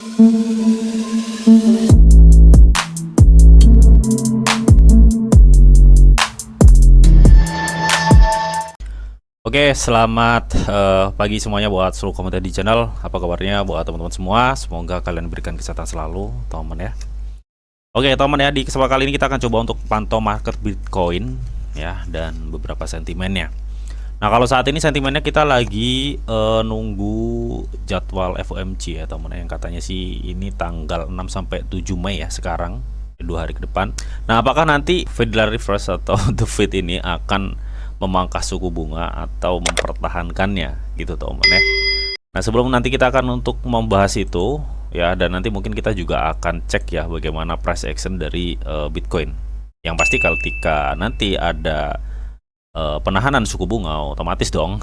Oke, selamat pagi semuanya buat seluruh komunitas di channel. Apa kabarnya buat teman-teman semua? Semoga kalian diberikan kesehatan selalu, teman-teman ya. Oke, teman-teman ya, di kesempatan kali ini kita akan coba untuk pantau market Bitcoin ya dan beberapa sentimennya. Nah, kalau saat ini sentimennya kita lagi nunggu jadwal FOMC ya, teman-teman, yang katanya sih ini tanggal 6 sampai 7 Mei ya sekarang, 2 hari ke depan. Nah, apakah nanti Federal Reserve atau The Fed ini akan memangkas suku bunga atau mempertahankannya gitu, teman-teman ya. Nah, sebelum nanti kita akan untuk membahas itu ya, dan nanti mungkin kita juga akan cek ya bagaimana price action dari Bitcoin. Yang pasti ketika nanti ada penahanan suku bunga, otomatis dong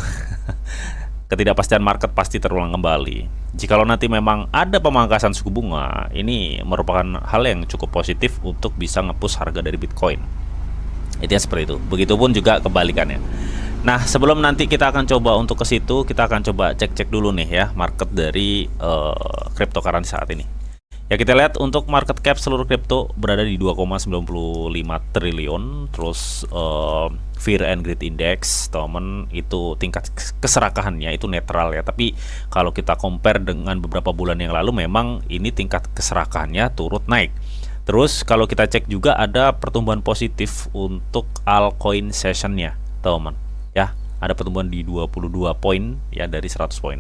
ketidakpastian market pasti terulang kembali. Jikalau nanti memang ada pemangkasan suku bunga, ini merupakan hal yang cukup positif untuk bisa nge-push harga dari Bitcoin. Itu ya, seperti itu. Begitupun juga kebalikannya. Nah, sebelum nanti kita akan coba untuk ke situ, kita akan coba cek-cek dulu nih ya market dari cryptocurrency saat ini. Ya, kita lihat untuk market cap seluruh kripto berada di 2,95 triliun. Terus Fear and Greed Index, teman, itu tingkat keserakahannya itu netral ya. Tapi kalau kita compare dengan beberapa bulan yang lalu, memang ini tingkat keserakahannya turut naik. Terus kalau kita cek juga ada pertumbuhan positif untuk altcoin sessionnya, teman ya. Ada pertumbuhan di 22 poin ya dari 100 poin.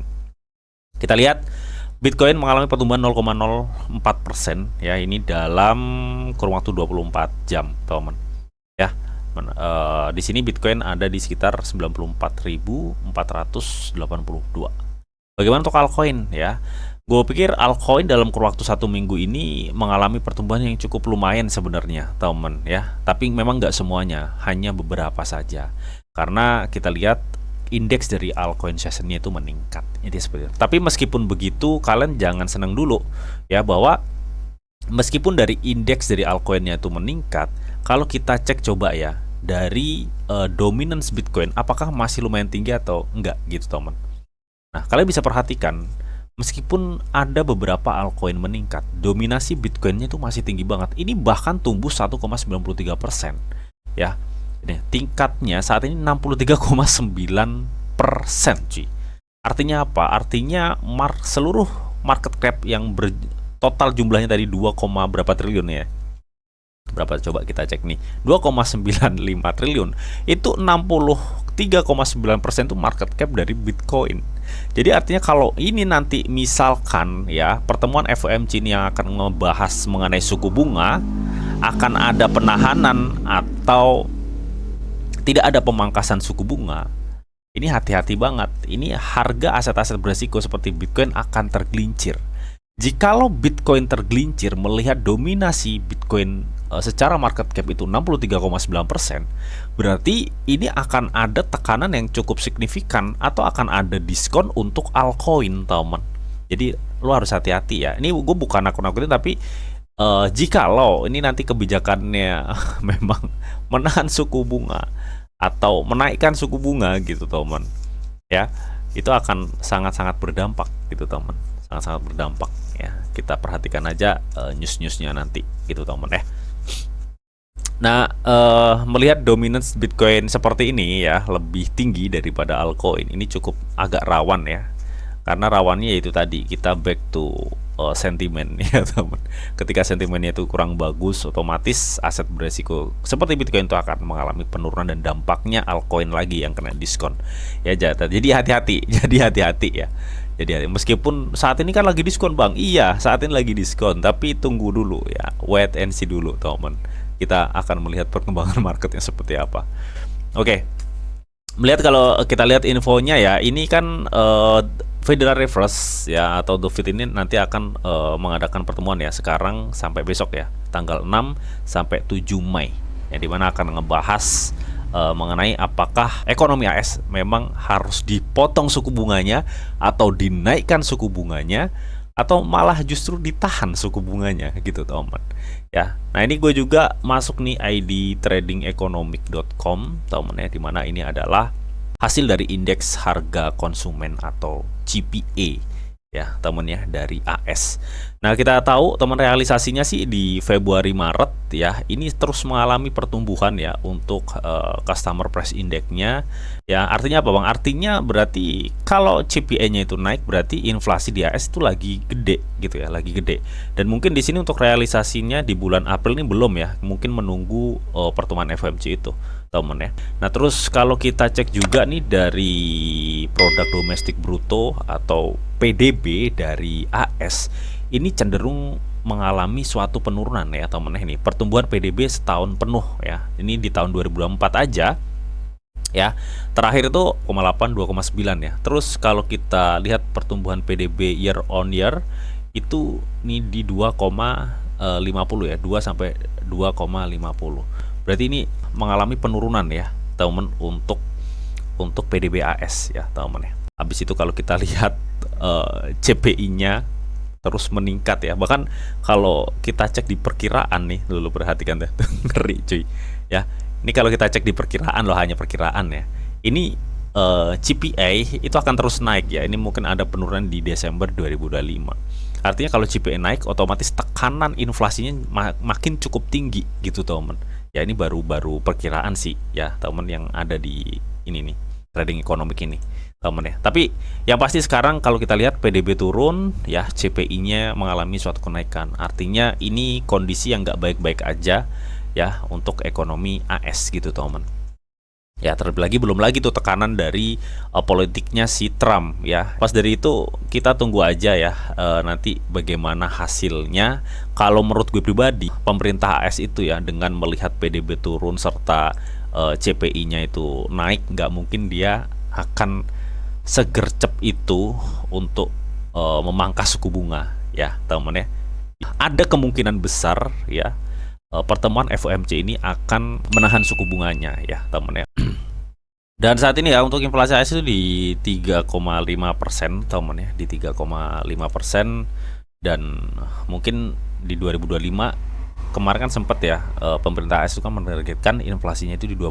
Kita lihat Bitcoin mengalami pertumbuhan 0,04% ya, ini dalam kurun waktu 24 jam, teman ya. Di sini Bitcoin ada di sekitar 94.482. Bagaimana untuk altcoin ya? Gue pikir altcoin dalam kurun waktu 1 minggu ini mengalami pertumbuhan yang cukup lumayan sebenarnya, teman ya. Tapi memang nggak semuanya, hanya beberapa saja. Karena kita lihat indeks dari altcoin sessionnya itu meningkat. Ini seperti itu. Tapi meskipun begitu, kalian jangan senang dulu ya, bahwa meskipun dari indeks dari altcoinnya itu meningkat, kalau kita cek coba ya dari dominance Bitcoin, apakah masih lumayan tinggi atau enggak gitu, teman. Nah, kalian bisa perhatikan, meskipun ada beberapa altcoin meningkat, dominasi Bitcoinnya itu masih tinggi banget. Ini bahkan tumbuh 1,93% ya. Ini tingkatnya saat ini 63,9%, cuy. Artinya apa? Artinya seluruh market cap yang total jumlahnya tadi 2, berapa triliun ya? Berapa coba kita cek nih, 2,95 triliun. Itu 63,9% itu market cap dari Bitcoin. Jadi artinya kalau ini nanti misalkan ya pertemuan FOMC ini yang akan ngebahas mengenai suku bunga, akan ada penahanan atau tidak ada pemangkasan suku bunga, ini hati-hati banget. Ini harga aset-aset beresiko seperti Bitcoin akan tergelincir. Jikalau Bitcoin tergelincir melihat dominasi Bitcoin secara market cap itu 63,9%, berarti ini akan ada tekanan yang cukup signifikan atau akan ada diskon untuk altcoin, teman. Jadi lo harus hati-hati ya. Ini gue bukan nakut-nakutin, tapi jikalau ini nanti kebijakannya memang menahan suku bunga atau menaikkan suku bunga gitu, teman ya, itu akan sangat-sangat berdampak gitu, teman. Sangat-sangat berdampak ya. Kita perhatikan aja news-newsnya nanti gitu, teman ya. Nah, melihat dominance Bitcoin seperti ini ya, lebih tinggi daripada altcoin, ini cukup agak rawan ya. Karena rawannya yaitu tadi, kita back to sentimen ya, teman. Ketika sentimennya itu kurang bagus, otomatis aset beresiko seperti Bitcoin itu akan mengalami penurunan dan dampaknya altcoin lagi yang kena diskon. Ya, jadi hati-hati, jadi hati-hati ya. Jadi meskipun saat ini kan lagi diskon, Bang. Iya, saat ini lagi diskon, tapi tunggu dulu ya. Wait and see dulu, teman. Kita akan melihat perkembangan marketnya seperti apa. Oke. Melihat kalau kita lihat infonya ya, ini kan Federal Reserve ya atau The Fed ini nanti akan mengadakan pertemuan ya sekarang sampai besok ya, tanggal 6 sampai 7 Mei. Yang dimana akan ngebahas mengenai apakah ekonomi AS memang harus dipotong suku bunganya atau dinaikkan suku bunganya atau malah justru ditahan suku bunganya gitu, teman ya. Nah, ini gue juga masuk nih idtradingeconomic.com, teman ya, dimana ini adalah hasil dari indeks harga konsumen atau CPA ya temen ya, dari AS. Nah, kita tahu teman realisasinya sih di Februari Maret ya, ini terus mengalami pertumbuhan ya untuk customer price index-nya. Ya, artinya apa Bang? Artinya berarti kalau CPI-nya itu naik, berarti inflasi di AS itu lagi gede gitu ya, lagi gede. Dan mungkin di sini untuk realisasinya di bulan April ini belum ya, mungkin menunggu pertemuan FOMC itu temen ya. Nah, terus kalau kita cek juga nih dari produk domestik bruto atau PDB dari AS, ini cenderung mengalami suatu penurunan ya temen ya. Ini pertumbuhan PDB setahun penuh ya, ini di tahun 2024 aja ya, terakhir itu 0,8 2,9 ya. Terus kalau kita lihat pertumbuhan PDB year on year itu nih di 2,50 ya, 2 sampai 2,50. Berarti ini mengalami penurunan ya teman untuk PDB AS ya teman ya. Habis itu kalau kita lihat CPI-nya terus meningkat ya. Bahkan kalau kita cek di perkiraan nih, dulu perhatikan deh, ngeri cuy ya. Ini kalau kita cek di perkiraan loh, hanya perkiraan ya. Ini CPI itu akan terus naik ya. Ini mungkin ada penurunan di Desember 2025. Artinya kalau CPI naik, otomatis tekanan inflasinya makin cukup tinggi gitu teman. Ya, ini baru perkiraan sih ya teman yang ada di ini nih, trading economic ini teman ya. Tapi yang pasti sekarang kalau kita lihat PDB turun ya, CPI-nya mengalami suatu kenaikan. Artinya ini kondisi yang nggak baik-baik aja ya untuk ekonomi AS gitu teman. Ya, terlebih lagi belum lagi tuh tekanan dari politiknya si Trump ya. Pas dari itu kita tunggu aja ya nanti bagaimana hasilnya. Kalau menurut gue pribadi, pemerintah AS itu ya dengan melihat PDB turun serta CPI-nya itu naik, nggak mungkin dia akan segercep itu untuk memangkas suku bunga ya teman ya. Ada kemungkinan besar ya pertemuan FOMC ini akan menahan suku bunganya ya teman ya. Dan saat ini ya untuk inflasi AS itu di 3,5% teman ya, di 3,5%. Dan mungkin di 2025 kemarin kan sempat ya pemerintah AS itu kan menargetkan inflasinya itu di 2%.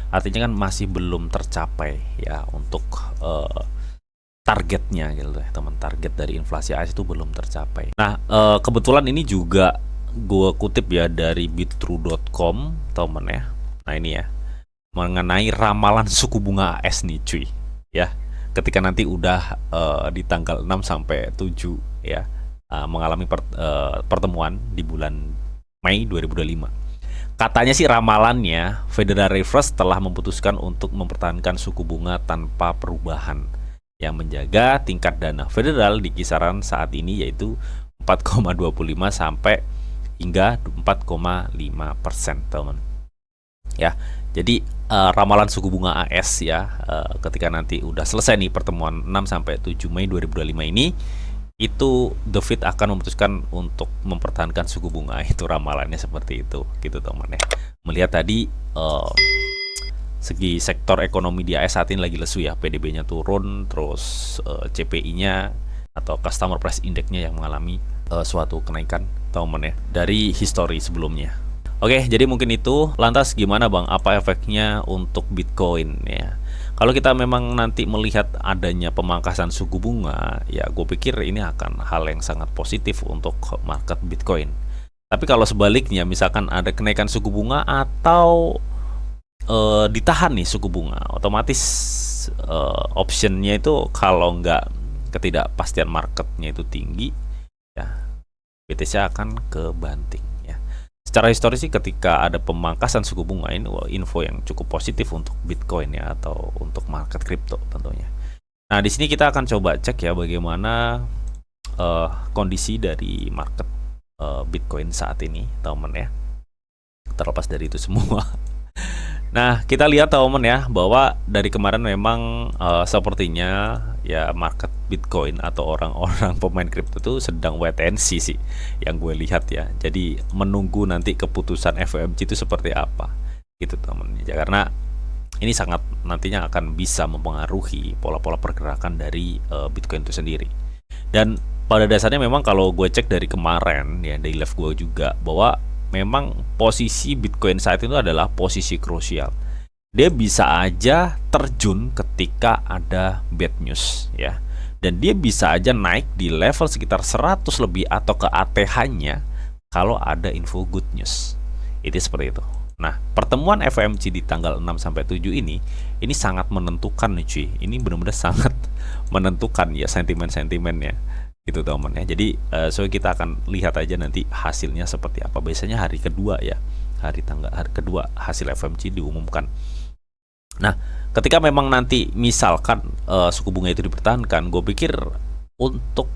Artinya kan masih belum tercapai ya untuk targetnya gitu ya teman. Target dari inflasi AS itu belum tercapai. Nah, kebetulan ini juga gue kutip ya dari bittrue.com teman ya. Nah, ini ya mengenai ramalan suku bunga AS nih cuy ya, ketika nanti udah di tanggal 6 sampai 7 ya mengalami pertemuan di bulan Mei 2025. Katanya sih ramalannya Federal Reserve telah memutuskan untuk mempertahankan suku bunga tanpa perubahan yang menjaga tingkat dana federal di kisaran saat ini yaitu 4,25 sampai hingga 4,5% teman ya. Jadi ramalan suku bunga AS ya ketika nanti udah selesai nih pertemuan 6 sampai 7 Mei 2025 ini, itu The Fed akan memutuskan untuk mempertahankan suku bunga. Itu ramalannya seperti itu gitu teman ya. Melihat tadi segi sektor ekonomi di AS saat ini lagi lesu ya, PDB-nya turun, terus CPI-nya atau Customer Price Index-nya yang mengalami suatu kenaikan teman ya dari histori sebelumnya. Oke, jadi mungkin itu. Lantas gimana Bang? Apa efeknya untuk Bitcoin ya? Kalau kita memang nanti melihat adanya pemangkasan suku bunga, ya gue pikir ini akan hal yang sangat positif untuk market Bitcoin. Tapi kalau sebaliknya, misalkan ada kenaikan suku bunga atau ditahan nih suku bunga, otomatis optionnya itu kalau nggak ketidakpastian marketnya itu tinggi, ya BTC akan ke banting. Secara historis sih ketika ada pemangkasan suku bunga ini info yang cukup positif untuk Bitcoin ya atau untuk market kripto tentunya. Nah, di sini kita akan coba cek ya bagaimana kondisi dari market Bitcoin saat ini, teman ya. Terlepas dari itu semua. Nah, kita lihat teman ya bahwa dari kemarin memang sepertinya ya market Bitcoin atau orang-orang pemain kripto itu sedang wait and see sih yang gue lihat ya. Jadi menunggu nanti keputusan FOMC itu seperti apa gitu teman ya, karena ini sangat nantinya akan bisa mempengaruhi pola-pola pergerakan dari Bitcoin itu sendiri. Dan pada dasarnya memang kalau gue cek dari kemarin ya dari live gue juga bahwa memang posisi Bitcoin saat itu adalah posisi krusial. Dia bisa aja terjun ketika ada bad news ya. Dan dia bisa aja naik di level sekitar 100 lebih atau ke ATH-nya kalau ada info good news. Itu seperti itu. Nah, pertemuan FOMC di tanggal 6 sampai 7 ini sangat menentukan nih cuy. Ini benar-benar sangat menentukan ya sentimen-sentimennya gitu teman ya. Jadi so kita akan lihat aja nanti hasilnya seperti apa. Biasanya hari kedua ya. Hari kedua hasil FOMC diumumkan. Nah, ketika memang nanti misalkan suku bunga itu dipertahankan, gue pikir untuk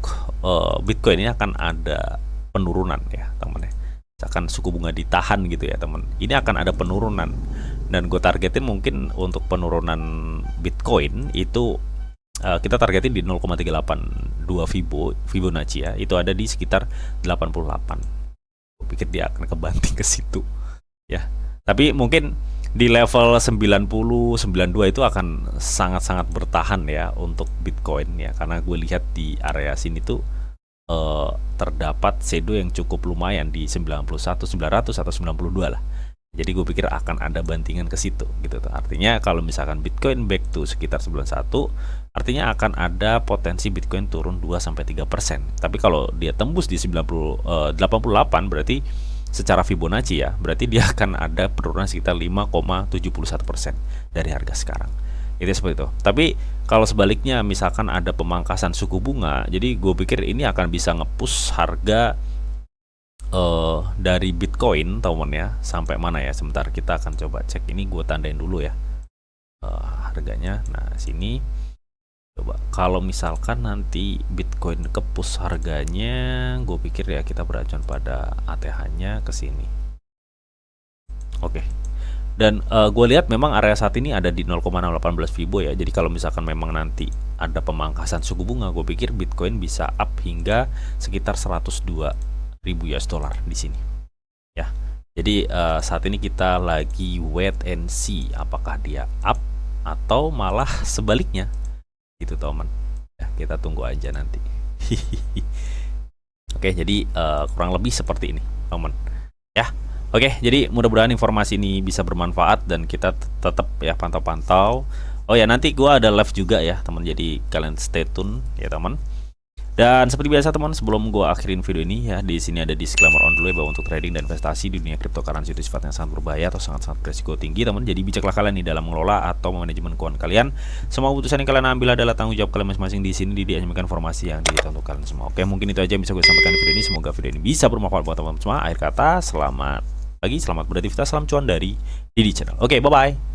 Bitcoin ini akan ada penurunan ya teman ya. Misalkan suku bunga ditahan gitu ya teman, ini akan ada penurunan. Dan gue targetin mungkin untuk penurunan Bitcoin itu kita targetin di 0,382 Fibonacci ya. Itu ada di sekitar 88. Gue pikir dia akan kebanting ke situ ya. Tapi mungkin di level 90, 92 itu akan sangat-sangat bertahan ya untuk Bitcoin ya, karena gue lihat di area sini tuh terdapat shadow yang cukup lumayan di 91, 900 atau 92 lah. Jadi gue pikir akan ada bantingan ke situ gitu tuh. Artinya kalau misalkan Bitcoin back to sekitar 91, artinya akan ada potensi Bitcoin turun 2-3%. Tapi kalau dia tembus di 88 berarti secara Fibonacci ya, berarti dia akan ada penurunan sekitar 5,71% dari harga sekarang. Itu seperti itu. Tapi kalau sebaliknya misalkan ada pemangkasan suku bunga, jadi gue pikir ini akan bisa nge-push harga dari Bitcoin teman ya, sampai mana ya? Sebentar, kita akan coba cek. Ini gue tandain dulu ya harganya. Nah sini coba, kalau misalkan nanti Bitcoin ke-push harganya, gue pikir ya kita beracuan pada ATH-nya ke sini. Oke. Dan gue lihat memang area saat ini ada di 0,618 Fibo ya. Jadi kalau misalkan memang nanti ada pemangkasan suku bunga, gue pikir Bitcoin bisa up hingga sekitar 102.000 US dollar di sini. Ya. Jadi saat ini kita lagi wait and see apakah dia up atau malah sebaliknya. Itu teman ya, kita tunggu aja nanti. Oke, jadi kurang lebih seperti ini teman ya. Oke, jadi mudah-mudahan informasi ini bisa bermanfaat dan kita tetap ya pantau-pantau. Oh ya, nanti gua ada live juga ya teman, jadi kalian stay tune ya teman. Dan seperti biasa teman, sebelum gue akhirin video ini ya, di sini ada disclaimer on dulu ya, bahwa untuk trading dan investasi di dunia cryptocurrency itu sifatnya sangat berbahaya atau sangat-sangat beresiko tinggi teman. Jadi bijaklah kalian nih dalam mengelola atau manajemen keuangan kalian. Semua keputusan yang kalian ambil adalah tanggung jawab kalian masing-masing. Di sini dianjurkan informasi yang dilihat untuk kalian semua. Oke, mungkin itu aja yang bisa gue sampaikan di video ini. Semoga video ini bisa bermanfaat buat teman-teman semua. Akhir kata, selamat pagi, selamat beraktivitas, salam cuan dari Didi Channel. Oke, bye-bye.